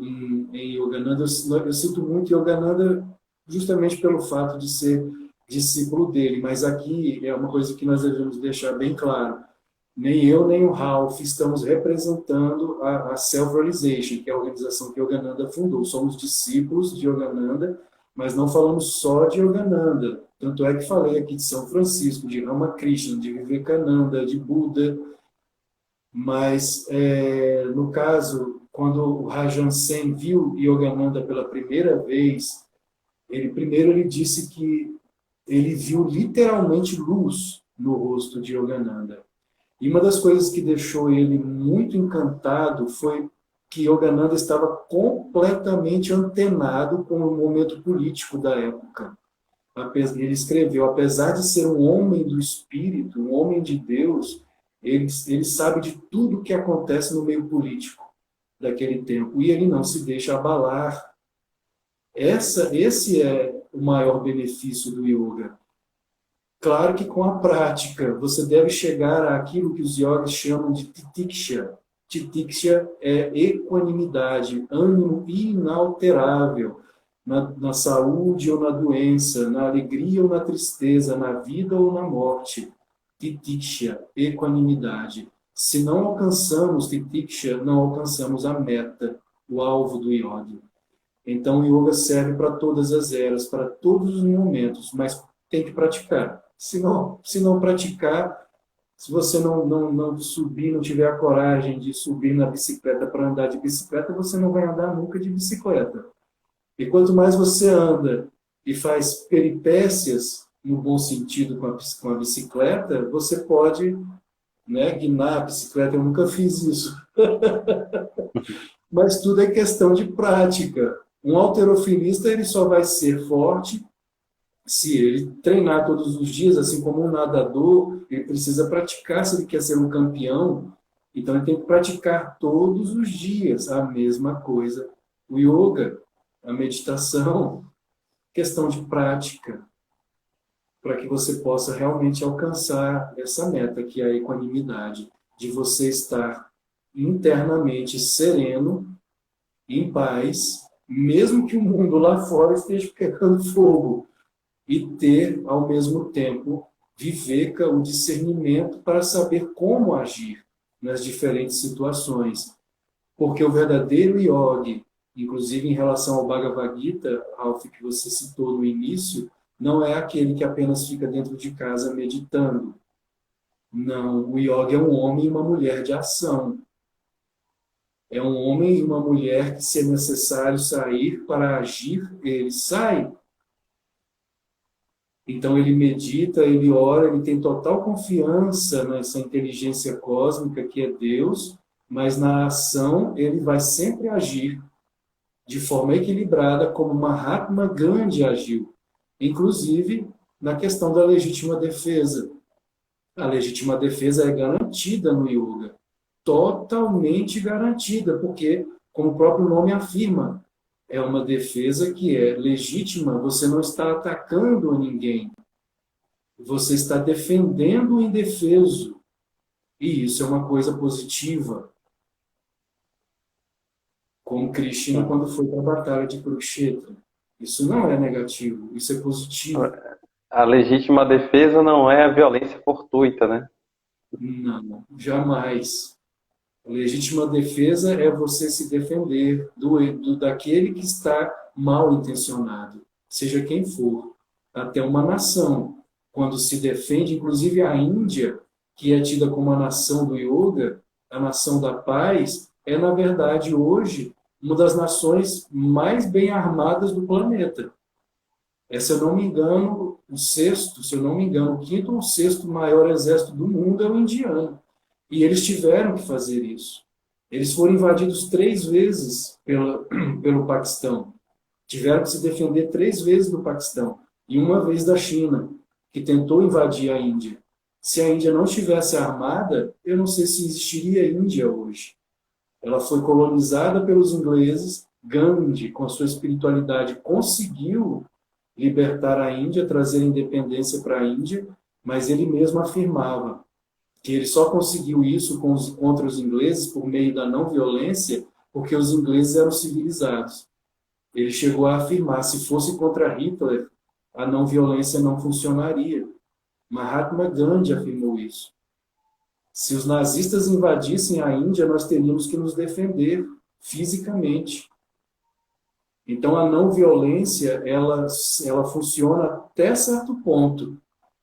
em Yogananda, eu cito muito Yogananda justamente pelo fato de ser discípulo dele, mas aqui é uma coisa que nós devemos deixar bem claro. Nem eu, nem o Ralph estamos representando a Self-Realization, que é a organização que Yogananda fundou. Somos discípulos de Yogananda, mas não falamos só de Yogananda. Tanto é que falei aqui de São Francisco, de Ramakrishna, de Vivekananda, de Buda. Mas, no caso, quando o Rajan Sen viu Yogananda pela primeira vez, ele disse que ele viu literalmente luz no rosto de Yogananda. E uma das coisas que deixou ele muito encantado foi que Yogananda estava completamente antenado com o momento político da época. Ele escreveu, apesar de ser um homem do espírito, um homem de Deus, ele sabe de tudo o que acontece no meio político daquele tempo, e ele não se deixa abalar. Esse é o maior benefício do yoga. Claro que com a prática, você deve chegar àquilo que os yogis chamam de titiksha. Titiksha é equanimidade, ânimo inalterável, na saúde ou na doença, na alegria ou na tristeza, na vida ou na morte. Titiksha, equanimidade. Se não alcançamos titiksha, não alcançamos a meta, o alvo do yoga. Então, o yoga serve para todas as eras, para todos os momentos, mas tem que praticar. Se não praticar, se você não subir, não tiver a coragem de subir na bicicleta para andar de bicicleta, você não vai andar nunca de bicicleta. E quanto mais você anda e faz peripécias, no bom sentido, com a bicicleta, você pode, né, guinar a bicicleta. Eu nunca fiz isso. Mas tudo é questão de prática. Um halterofilista, ele só vai ser forte Se ele treinar todos os dias, assim como um nadador, ele precisa praticar se ele quer ser um campeão. Então, ele tem que praticar todos os dias a mesma coisa. O yoga, a meditação, questão de prática, para que você possa realmente alcançar essa meta, que é a equanimidade, de você estar internamente sereno, em paz, mesmo que o mundo lá fora esteja pegando fogo, e ter, ao mesmo tempo, viver o discernimento para saber como agir nas diferentes situações. Porque o verdadeiro yogi, inclusive em relação ao Bhagavad Gita, Ralph, que você citou no início, não é aquele que apenas fica dentro de casa meditando. Não, o yogi é um homem e uma mulher de ação. É um homem e uma mulher que, se é necessário sair para agir, ele sai. Então ele medita, ele ora, ele tem total confiança nessa inteligência cósmica que é Deus, mas na ação ele vai sempre agir de forma equilibrada, como Mahatma Gandhi agiu, inclusive na questão da legítima defesa. A legítima defesa é garantida no yoga, totalmente garantida, porque, como o próprio nome afirma, é uma defesa que é legítima, você não está atacando ninguém, você está defendendo o indefeso. E isso é uma coisa positiva. Como Krishna quando foi para a batalha de Kurukshetra. Isso não é negativo, isso é positivo. A legítima defesa não é a violência fortuita, né? Não, jamais. A legítima defesa é você se defender daquele que está mal intencionado, seja quem for. Até uma nação, quando se defende, inclusive a Índia, que é tida como a nação do yoga, a nação da paz, é, na verdade, hoje, uma das nações mais bem armadas do planeta. Se eu não me engano, se eu não me engano, o quinto ou sexto maior exército do mundo é o indiano. E eles tiveram que fazer isso. Eles foram invadidos 3 vezes pelo Paquistão. Tiveram que se defender 3 vezes do Paquistão. E uma vez da China, que tentou invadir a Índia. Se a Índia não estivesse armada, eu não sei se existiria Índia hoje. Ela foi colonizada pelos ingleses. Gandhi, com a sua espiritualidade, conseguiu libertar a Índia, trazer independência para a Índia, mas ele mesmo afirmava que ele só conseguiu isso contra os ingleses por meio da não violência, porque os ingleses eram civilizados. Ele chegou a afirmar, se fosse contra Hitler, a não violência não funcionaria. Mahatma Gandhi afirmou isso. Se os nazistas invadissem a Índia, nós teríamos que nos defender fisicamente. Então, a não violência, ela funciona até certo ponto,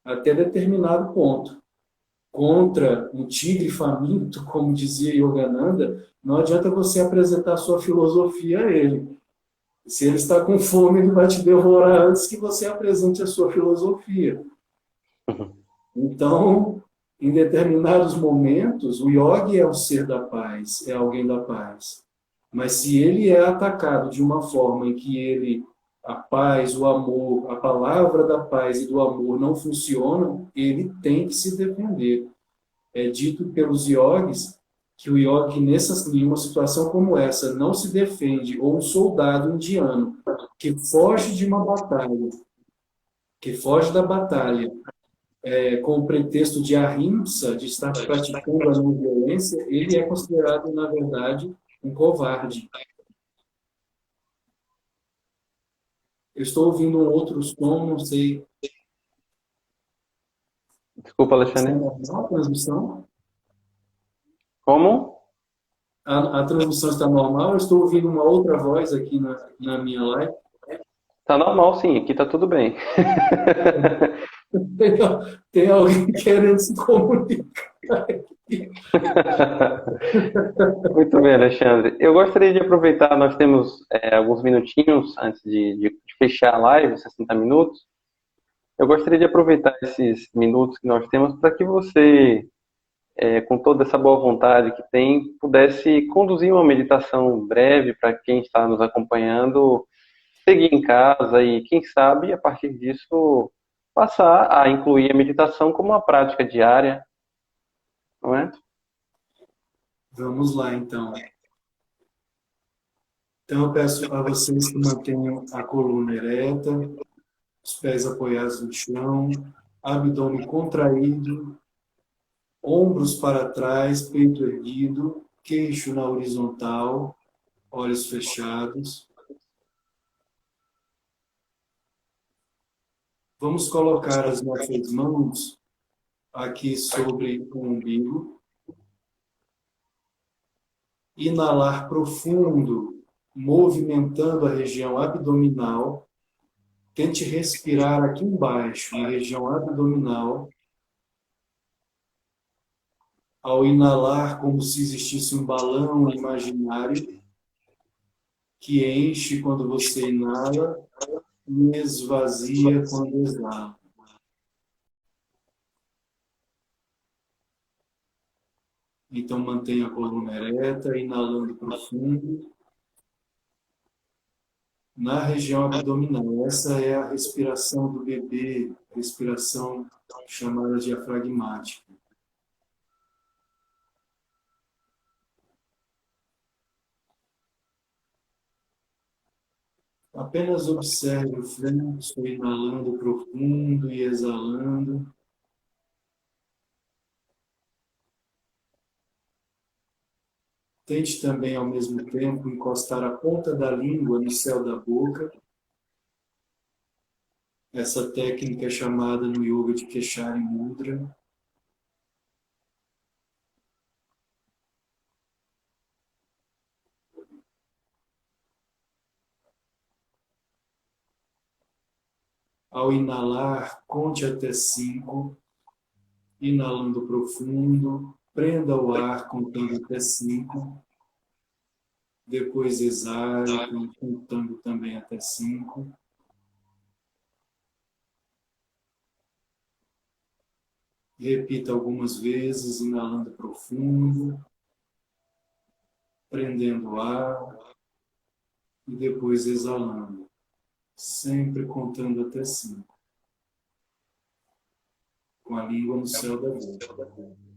até determinado ponto. Contra um tigre faminto, como dizia Yogananda, não adianta você apresentar sua filosofia a ele. Se ele está com fome, ele vai te devorar antes que você apresente a sua filosofia. Então, em determinados momentos, o yogi é o ser da paz, é alguém da paz. Mas se ele é atacado de uma forma em que a paz, o amor, a palavra da paz e do amor não funcionam, ele tem que se defender. É dito pelos yogis que o yogi, em uma situação como essa, não se defende, ou um soldado indiano que foge de uma batalha, que foge da batalha, com o pretexto de ahimsa, de estar praticando a não violência, ele é considerado, na verdade, um covarde. Eu estou ouvindo um outro som, não sei. Desculpa, Alexandre. Está normal a transmissão? Como? A transmissão está normal? Eu estou ouvindo uma outra voz aqui na minha live. Tá normal, sim. Aqui tá tudo bem. Tem alguém querendo se comunicar. Muito bem, Alexandre. Eu gostaria de aproveitar, nós temos alguns minutinhos antes de fechar a live, 60 minutos. Eu gostaria de aproveitar esses minutos que nós temos para que você, com toda essa boa vontade que tem, pudesse conduzir uma meditação breve para quem está nos acompanhando, seguir em casa e, quem sabe, a partir disso, passar a incluir a meditação como uma prática diária, não é? Vamos lá, então. Então, eu peço a vocês que mantenham a coluna ereta, os pés apoiados no chão, abdômen contraído, ombros para trás, peito erguido, queixo na horizontal, olhos fechados. Vamos colocar as nossas mãos aqui sobre o umbigo. Inalar profundo, movimentando a região abdominal. Tente respirar aqui embaixo, na região abdominal. Ao inalar, como se existisse um balão imaginário que enche quando você inala e esvazia quando exala. Então, mantenha a coluna ereta, inalando profundo. Na região abdominal, essa é a respiração do bebê, respiração chamada diafragmática. Apenas observe o fluxo, inalando profundo e exalando. Tente também, ao mesmo tempo, encostar a ponta da língua no céu da boca. Essa técnica é chamada no yoga de Keshari Mudra. Ao inalar, conte até 5, inalando profundo, prenda o ar contando até 5, depois exale contando também até 5. Repita algumas vezes, inalando profundo, prendendo o ar e depois exalando, sempre contando até 5, com a língua no céu da boca.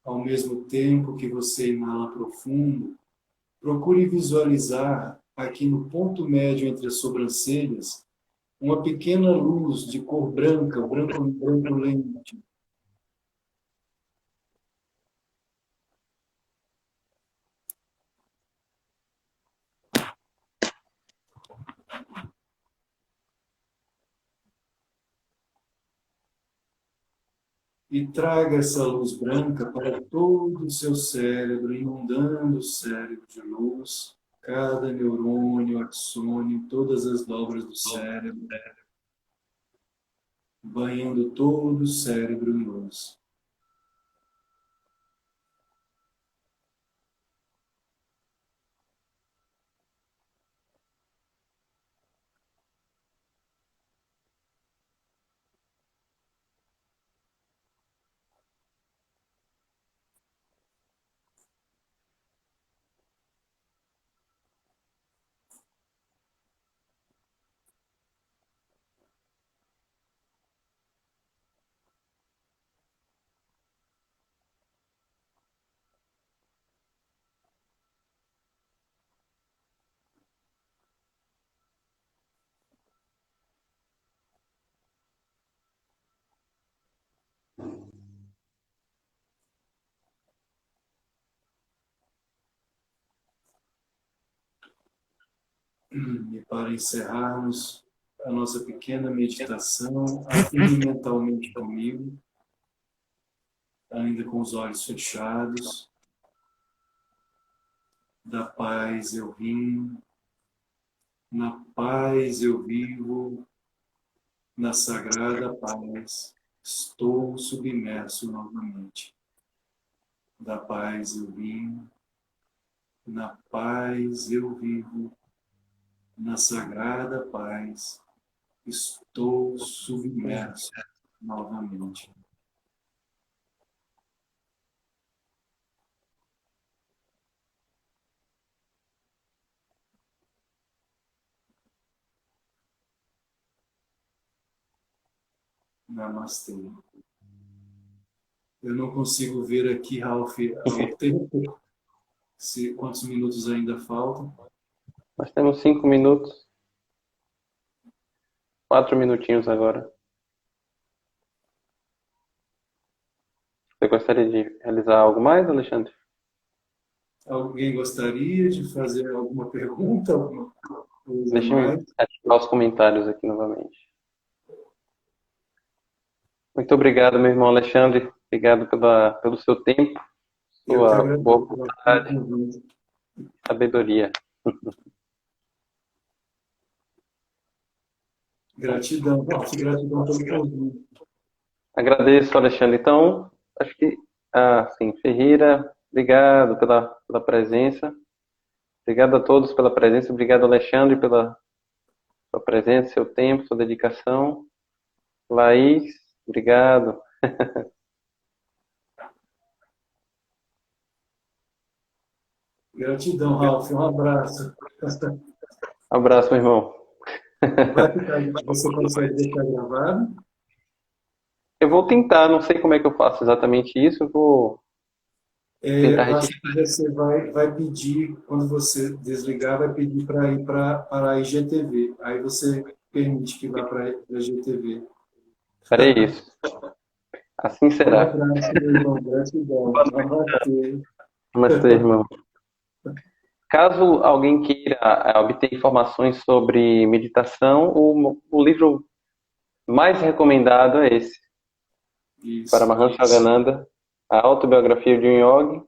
Ao mesmo tempo que você inala profundo, procure visualizar aqui no ponto médio entre as sobrancelhas uma pequena luz de cor branca, branco lente. E traga essa luz branca para todo o seu cérebro, inundando o cérebro de luz, cada neurônio, axônio, todas as dobras do cérebro, banhando todo o cérebro em luz. E para encerrarmos a nossa pequena meditação, afirme mentalmente comigo, ainda com os olhos fechados: da paz eu vim, na paz eu vivo, na sagrada paz estou submerso novamente. Da paz eu vim, na paz eu vivo, na sagrada paz estou submerso novamente. Namastê. Eu não consigo ver aqui, Ralph, o tempo, quantos minutos ainda faltam. Nós temos 5 minutos, 4 minutinhos agora. Você gostaria de realizar algo mais, Alexandre? Alguém gostaria de fazer alguma pergunta, alguma coisa Deixe-me mais? ativar os comentários aqui novamente. Muito obrigado, meu irmão Alexandre. Obrigado pelo seu tempo, Eu que sua boa agradeço pelo vontade, convite. sabedoria. Gratidão, Ralph, gratidão pelo convite. Agradeço, Alexandre. Então, acho que, sim, Ferreira, obrigado pela presença. Obrigado a todos pela presença. Obrigado, Alexandre, pela sua presença, seu tempo, sua dedicação. Laís, obrigado. Gratidão, Ralph. Um abraço. Abraço, meu irmão. Você consegue deixar gravado? Eu vou tentar, não sei como é que eu faço exatamente isso. Eu vou tentar Eu acho retirar. que você vai pedir, quando você desligar, vai pedir para ir para a IGTV. Aí você permite que vá para a IGTV. Farei isso. Assim Um será. abraço, meu irmão. Gratidão. Namastê. Namastê, irmão. Caso alguém queira obter informações sobre meditação, o livro mais recomendado é esse, Isso. Paramahansa Yogananda, a autobiografia de um yogi,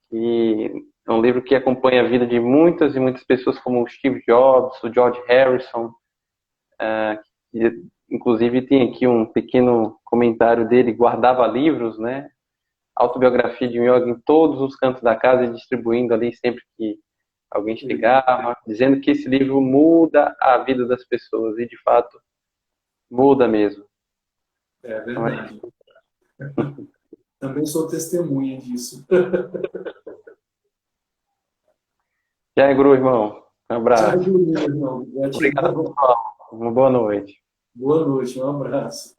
que é um livro que acompanha a vida de muitas e muitas pessoas, como o Steve Jobs, o George Harrison, que inclusive tem aqui um pequeno comentário dele: guardava livros, né? Autobiografia de um yogi em todos os cantos da casa e distribuindo ali sempre que alguém chegava, dizendo que esse livro muda a vida das pessoas, e de fato muda mesmo. É Então, verdade. Também sou testemunha disso. já é, Guru, irmão. Um Já abraço. meu irmão. Obrigado, Gratidão. pessoal. Uma boa noite. Boa noite. Um abraço.